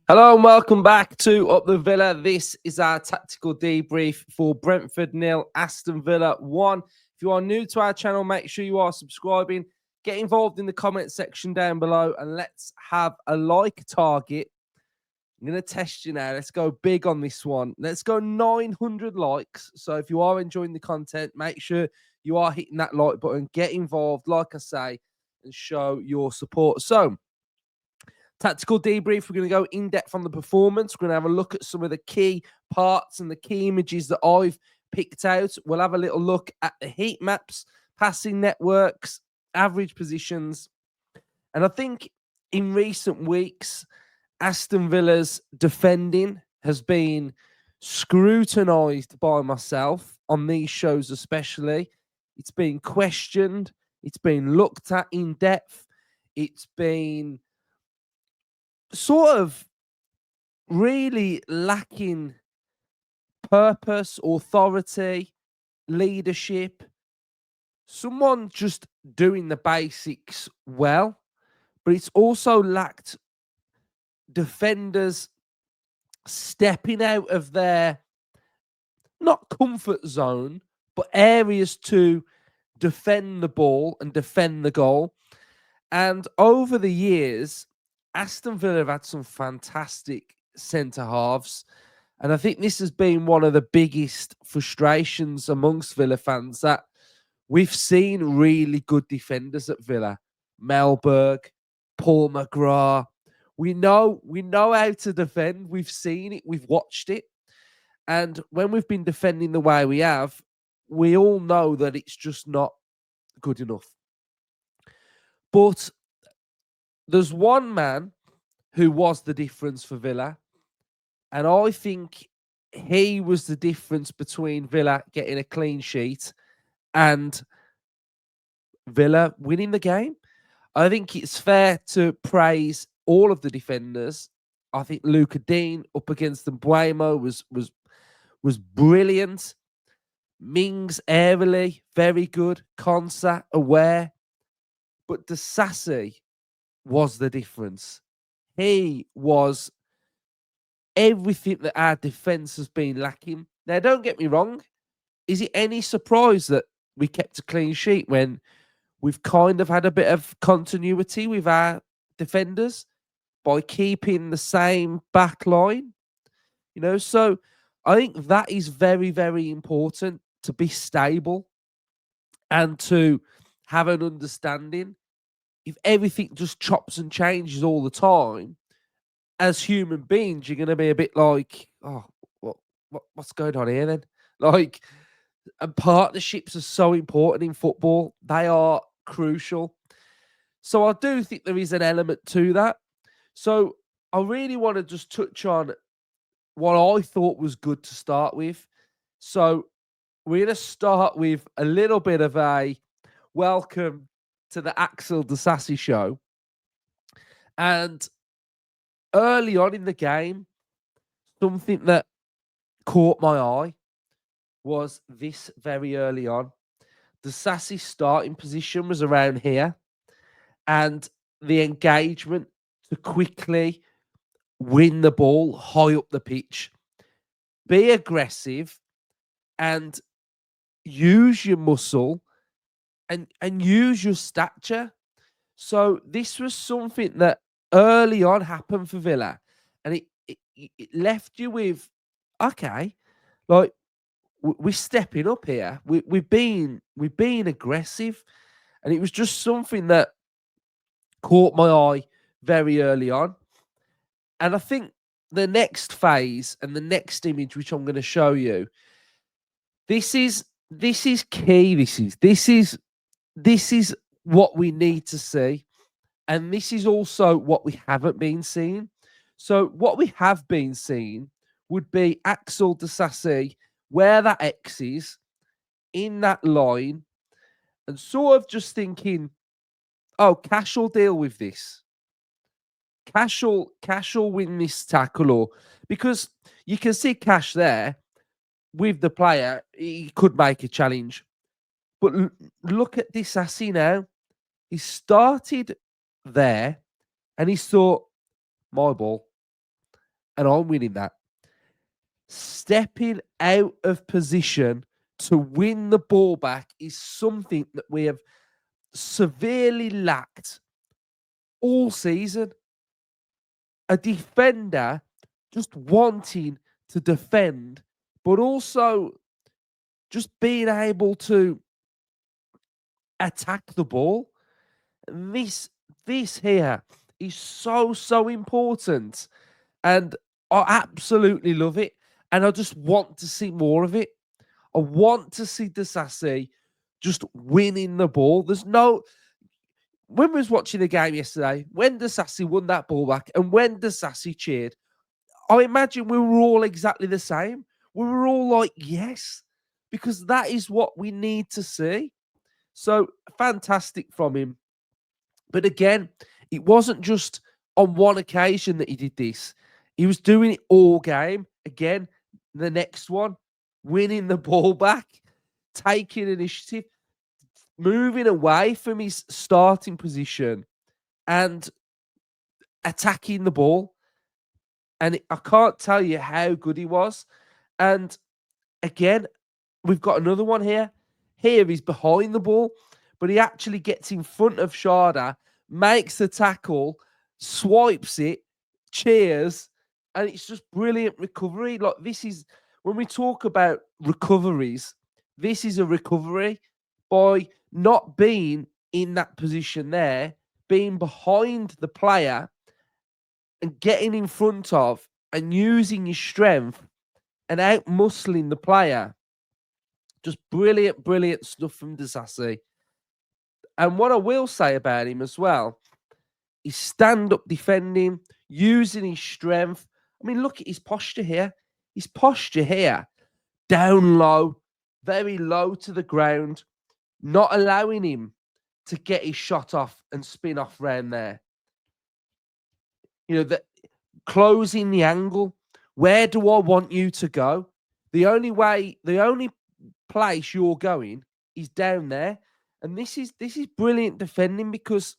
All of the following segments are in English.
Hello and welcome back to Up the Villa. This is our tactical debrief for Brentford 0, Aston Villa 1. If you are new to our channel, make sure you are subscribing. Get involved in the comment section down below and let's have a like target. I'm going to test you now. Let's go big on this one. Let's go 900 likes. So if you are enjoying the content, make sure you are hitting that like button. Get involved, like I say, and show your support. So, tactical debrief. We're going to go in depth on the performance. We're going to have a look at some of the key parts and the key images that I've picked out. We'll have a little look at the heat maps, passing networks, average positions. And I think in recent weeks, Aston Villa's defending has been scrutinised by myself on these shows, especially. It's been questioned, it's been looked at in depth, it's been sort of really lacking purpose, authority, leadership. Someone just doing the basics well, but it's also lacked defenders stepping out of their not comfort zone, but areas to defend the ball and defend the goal. And over the years, Aston Villa have had some fantastic centre halves. And I think this has been one of the biggest frustrations amongst Villa fans that we've seen really good defenders at Villa. Melberg, Paul McGrath. We know how to defend. We've seen it. We've watched it. And when we've been defending the way we have, we all know that it's just not good enough. But there's one man who was the difference for Villa. And I think he was the difference between Villa getting a clean sheet and Villa winning the game. I think it's fair to praise all of the defenders. I think Luca Dean up against Mbuemo was brilliant. Mings airily, very good. Konsa aware. But Disasi was the difference. He was everything that our defence has been lacking. Now, don't get me wrong. Is it any surprise that we kept a clean sheet when we've kind of had a bit of continuity with our defenders by keeping the same back line? So I think that is very, very important to be stable and to have an understanding. If everything just chops and changes all the time, as human beings, you're going to be a bit like, oh, what's going on here then? And partnerships are so important in football. They are crucial. So I do think there is an element to that. So I really want to just touch on what I thought was good to start with. So we're going to start with a little bit of a welcome to the Axel Disasi show. And early on in the game, something that caught my eye was this very early on. Disasi's starting position was around here, and the engagement to quickly win the ball high up the pitch, be aggressive, and use your muscle and use your stature. So this was something that early on happened for Villa, and it left you with, okay, like we're stepping up here. We've been aggressive, and it was just something that caught my eye very early on. And I think the next phase and the next image, which I'm going to show you, this is key. This is what we need to see. And this is also what we haven't been seeing. So what we have been seeing would be Axel Disasi, where that X is, in that line, and sort of just thinking, oh, Cash will deal with this. Cash will win this tackle, or because you can see Cash there with the player, he could make a challenge. But look at Disasi now. He started there and he thought, my ball. and I'm winning that. Stepping out of position to win the ball back is something that we have severely lacked all season. A defender just wanting to defend, but also just being able to attack the ball. This here is so important, and I absolutely love it, and I just want to see more of it. I want to see Disasi just winning the ball. When we was watching the game yesterday, when Disasi won that ball back and when Disasi cheered, I imagine we were all exactly the same. We were all like, yes, because that is what we need to see. So fantastic from him. But again, it wasn't just on one occasion that he did this. He was doing it all game. Again, the next one, winning the ball back, taking initiative, moving away from his starting position and attacking the ball. And I can't tell you how good he was. And again, we've got another one here. Here he's behind the ball, but he actually gets in front of Sharda, makes the tackle, swipes it, cheers, and it's just brilliant recovery. Like, this is, when we talk about recoveries, this is a recovery by not being in that position there, being behind the player and getting in front of and using your strength and out muscling the player. Just brilliant stuff from Disasi. And what I will say about him as well is stand-up defending, using his strength. I mean, look at his posture here. His posture here, down low, very low to the ground, not allowing him to get his shot off and spin off round there. You know, closing the angle. Where do I want you to go? The only place you're going is down there. And this is brilliant defending, because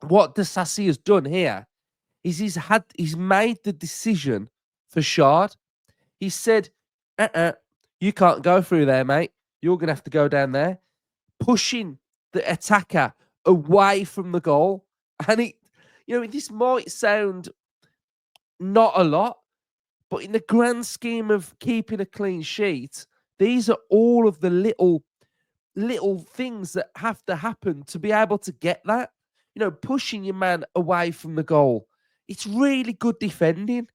what Disasi has done here is he's made the decision for Shard. He said, you can't go through there, mate. You're going to have to go down there. Pushing the attacker away from the goal. And this might sound not a lot, but in the grand scheme of keeping a clean sheet, these are all of the little things that have to happen to be able to get that. Pushing your man away from the goal. It's really good defending.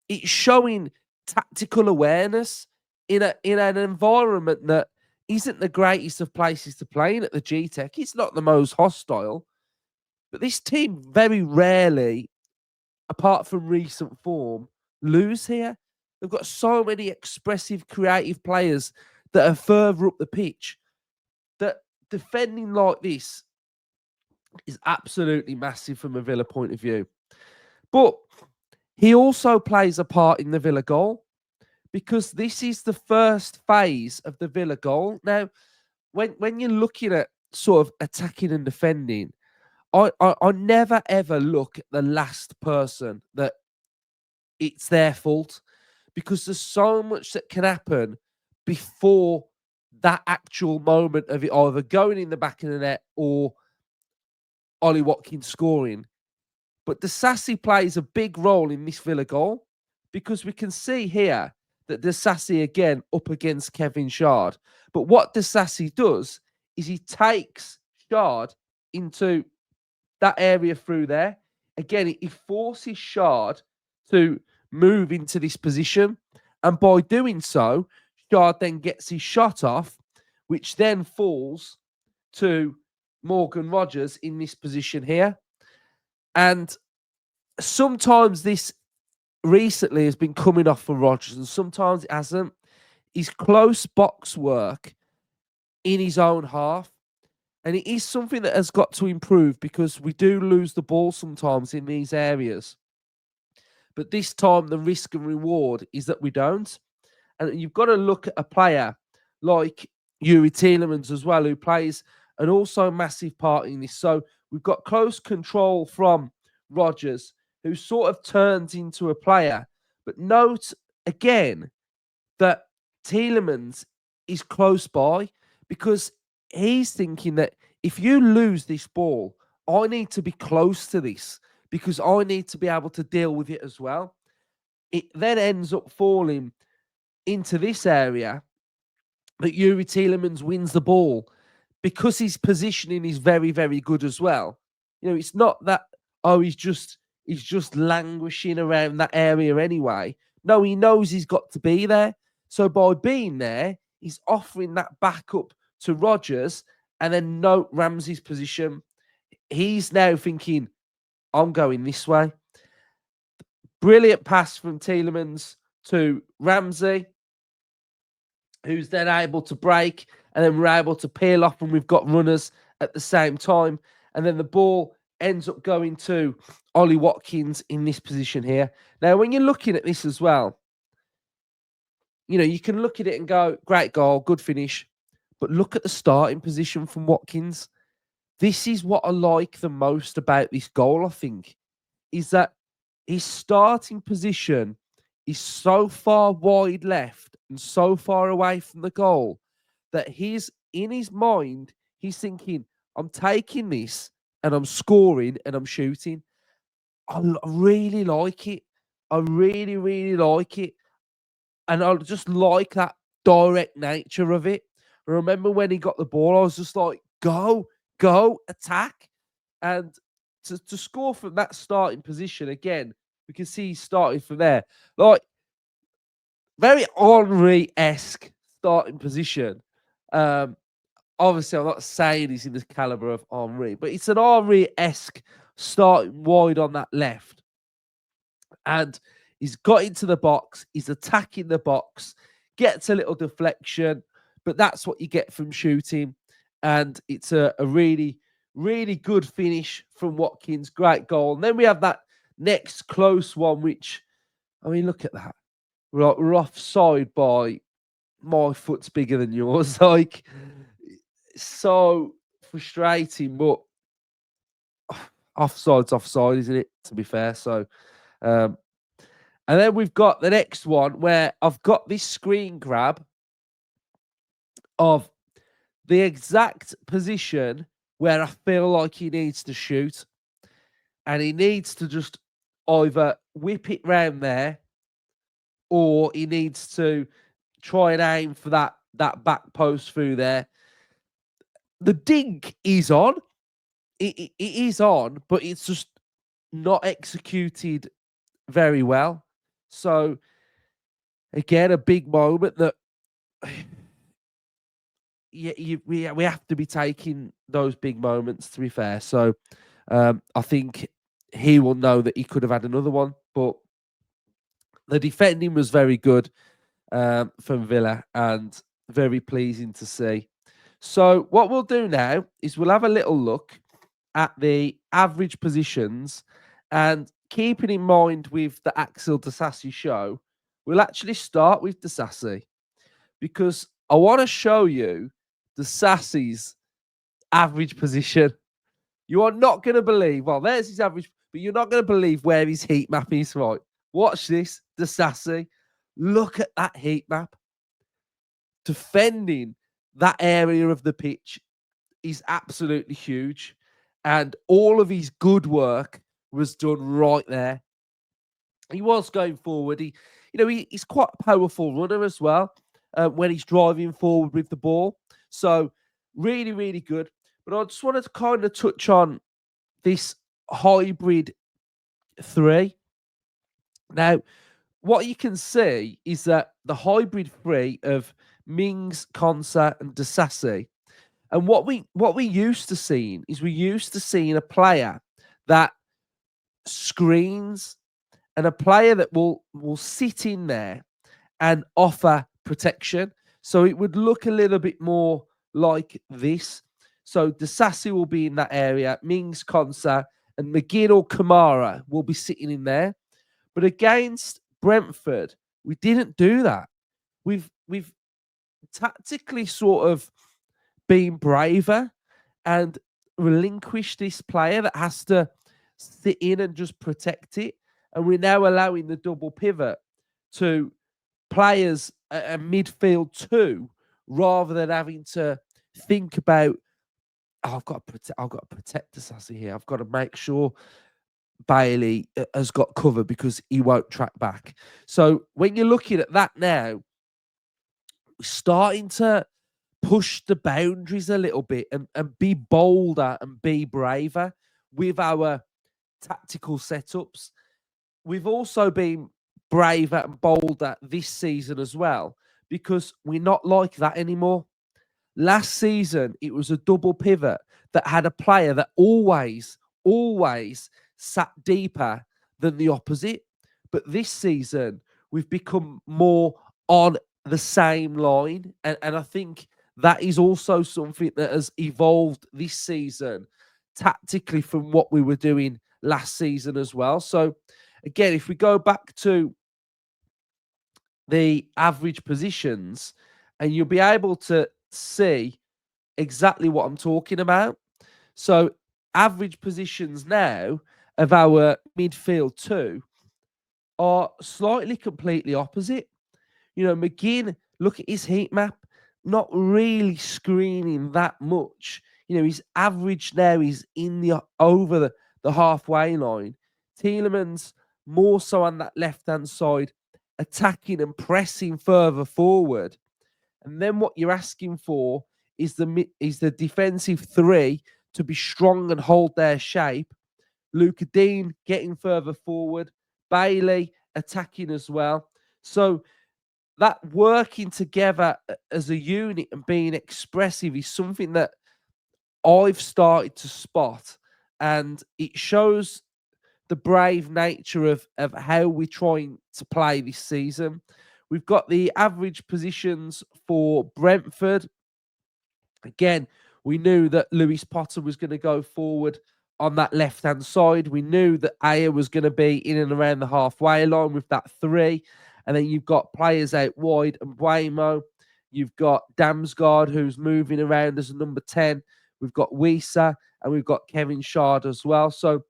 It's showing tactical awareness in an environment that isn't the greatest of places to play in at the G-Tech. It's not the most hostile. But this team very rarely, apart from recent form, lose here. They've got so many expressive, creative players that are further up the pitch, that defending like this is absolutely massive from a Villa point of view. But he also plays a part in the Villa goal, because this is the first phase of the Villa goal. Now, when you're looking at sort of attacking and defending, I never ever look at the last person that it's their fault, because there's so much that can happen before that actual moment of it either going in the back of the net or Ollie Watkins scoring. But Disasi plays a big role in this Villa goal, because we can see here that Disasi again up against Kevin Shard. But what Disasi does is he takes Shard into that area through there. Again, he forces Shard to move into this position. And by doing so, Shard then gets his shot off, which then falls to Morgan Rogers in this position here. And sometimes this recently has been coming off for Rogers, and sometimes it hasn't. His close box work in his own half, and it is something that has got to improve, because we do lose the ball sometimes in these areas. But this time, the risk and reward is that we don't. And you've got to look at a player like Yuri Tielemans as well, who plays an also massive part in this. So we've got close control from Rogers, who sort of turns into a player. But note again that Tielemans is close by because he's thinking that if you lose this ball, I need to be close to this because I need to be able to deal with it as well. It then ends up falling into this area that Yuri Tielemans wins the ball because his positioning is very, very good as well. You know, it's not that, oh, he's just languishing around that area anyway. No, he knows he's got to be there. So by being there, he's offering that backup to Rodgers, and then note Ramsey's position. He's now thinking, I'm going this way. Brilliant pass from Tielemans to Ramsey, who's then able to break, and then we're able to peel off, and we've got runners at the same time. And then the ball ends up going to Ollie Watkins in this position here. Now, when you're looking at this as well, you know, you can look at it and go, great goal, good finish. But look at the starting position from Watkins. This is what I like the most about this goal, I think, is that his starting position is so far wide left and so far away from the goal that he's in his mind, he's thinking, I'm taking this and I'm scoring and I'm shooting. I really like it. I really, really like it. And I just like that direct nature of it. I remember when he got the ball, I was just like, go, attack. And to score from that starting position, again, we can see he started from there. Like, very Henry-esque starting position. Obviously, I'm not saying he's in the caliber of Henry, but it's an Henry-esque starting wide on that left. And he's got into the box. He's attacking the box, gets a little deflection, but that's what you get from shooting. And it's a really, really good finish from Watkins. Great goal. And then we have that next close one, which, I mean, look at that. We're offside by my foot's bigger than yours. Like, so frustrating, but offside's offside, isn't it? To be fair. So, and then we've got the next one where I've got this screen grab of the exact position where I feel like he needs to shoot. And he needs to just either whip it round there or he needs to try and aim for that back post through there. The dink is on. It is on, but it's just not executed very well. So, again, a big moment that we have to be taking those big moments, to be fair. So, I think he will know that he could have had another one, but the defending was very good from Villa and very pleasing to see. So what we'll do now is we'll have a little look at the average positions, and keeping in mind with the Axel Disasi show, we'll actually start with Disasi because I want to show you Disasi's average position. You are not going to believe, well, there's his average, but you're not going to believe where his heat map is, right? Watch this, Disasi. Look at that heat map. Defending that area of the pitch is absolutely huge. And all of his good work was done right there. He was going forward. He's quite a powerful runner as well when he's driving forward with the ball. So really, really good. But I just wanted to kind of touch on this hybrid 3. Now, what you can see is that the hybrid 3 of Mings, Konsa, and Disasi, and what we used to seeing is we used to seeing a player that screens and a player that will sit in there and offer protection. So it would look a little bit more like this. So Disasi will be in that area, Mings, Konsa, and McGinn or Kamara will be sitting in there. But against Brentford, we didn't do that. We've tactically sort of been braver and relinquished this player that has to sit in and just protect it. And we're now allowing the double pivot to players at midfield too, rather than having to think about, oh, I've got to protect Disasi here. I've got to make sure Bailey has got cover because he won't track back. So when you're looking at that now, we're starting to push the boundaries a little bit and be bolder and be braver with our tactical setups. We've also been braver and bolder this season as well, because we're not like that anymore. Last season, it was a double pivot that had a player that always sat deeper than the opposite. But this season, we've become more on the same line. And I think that is also something that has evolved this season tactically from what we were doing last season as well. So, again, if we go back to the average positions, and you'll be able to see exactly what I'm talking about. So, average positions now of our midfield two are slightly completely opposite. McGinn, look at his heat map, not really screening that much. His average now is in the over the halfway line. Tielemans more so on that left-hand side, attacking and pressing further forward. And then what you're asking for is the defensive three to be strong and hold their shape. Luca Dean getting further forward, Bailey attacking as well. So that working together as a unit and being expressive is something that I've started to spot, and it shows the brave nature of how we're trying to play this season. We've got the average positions for Brentford. Again, we knew that Lewis Potter was going to go forward on that left-hand side. We knew that Aya was going to be in and around the halfway line with that three. And then you've got players out wide and Buemo. You've got Damsgaard, who's moving around as a number 10. We've got Wisa, and we've got Kevin Shard as well. So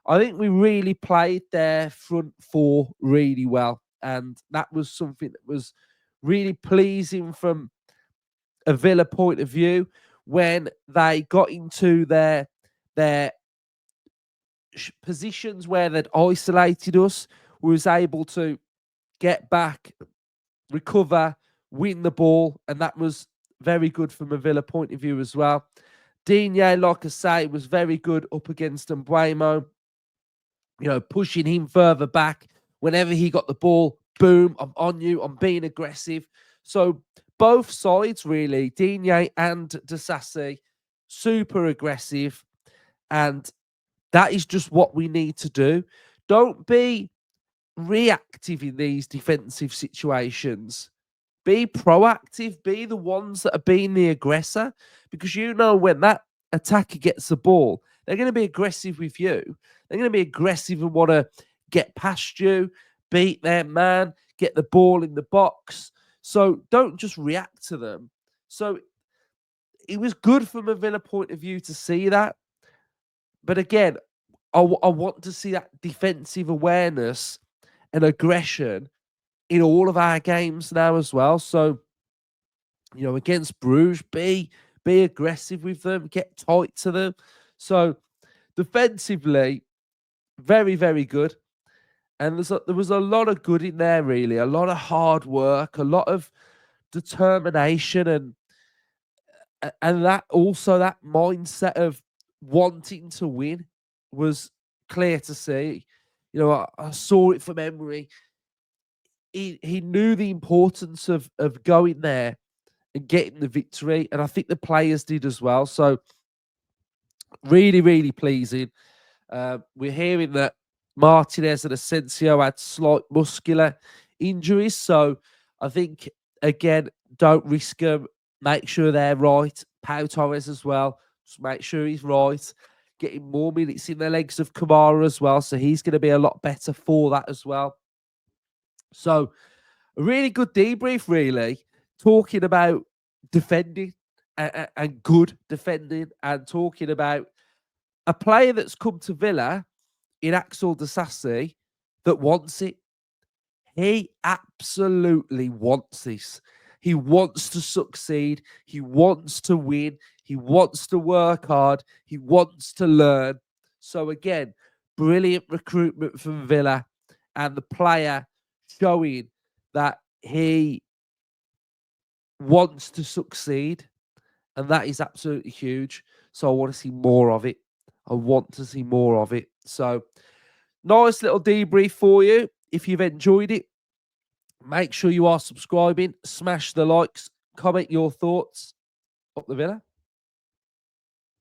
I think we really played their front four really well. And that was something that was really pleasing from a Villa point of view when they got into their positions where they'd isolated us. We was able to get back, recover, win the ball, and that was very good from a Villa point of view as well. Digne, like I say, was very good up against Mbuemo, pushing him further back. Whenever he got the ball, boom, I'm on you, I'm being aggressive. So both sides, really, Digne and Disasi, super aggressive. And that is just what we need to do. Don't be reactive in these defensive situations. Be proactive. Be the ones that are being the aggressor. Because when that attacker gets the ball, they're going to be aggressive with you. They're going to be aggressive and want to get past you, beat their man, get the ball in the box. So don't just react to them. So it was good from a Villa point of view to see that. But again, I want to see that defensive awareness and aggression in all of our games now as well. So, against Bruges, be aggressive with them, get tight to them. So defensively, very, very good. And there was a lot of good in there, really. A lot of hard work, a lot of determination, and that also that mindset of wanting to win was clear to see. I saw it from Emery. He knew the importance of going there and getting the victory, and I think the players did as well. So really, really pleasing. We're hearing that Martinez and Asensio had slight muscular injuries, so I think again, don't risk them. Make sure they're right. Pau Torres as well. Just make sure he's right. Getting more minutes in the legs of Kamara as well, so he's going to be a lot better for that as well. So a really good debrief, really, talking about defending and good defending, and talking about a player that's come to Villa in Axel Disasi that wants it. He absolutely wants this. He wants to succeed. He wants to win. He wants to work hard. He wants to learn. So again, brilliant recruitment from Villa, and the player showing that he wants to succeed, and that is absolutely huge. So I want to see more of it. I want to see more of it. So nice little debrief for you. If you've enjoyed it, make sure you are subscribing, smash the likes, comment your thoughts. Up the Villa.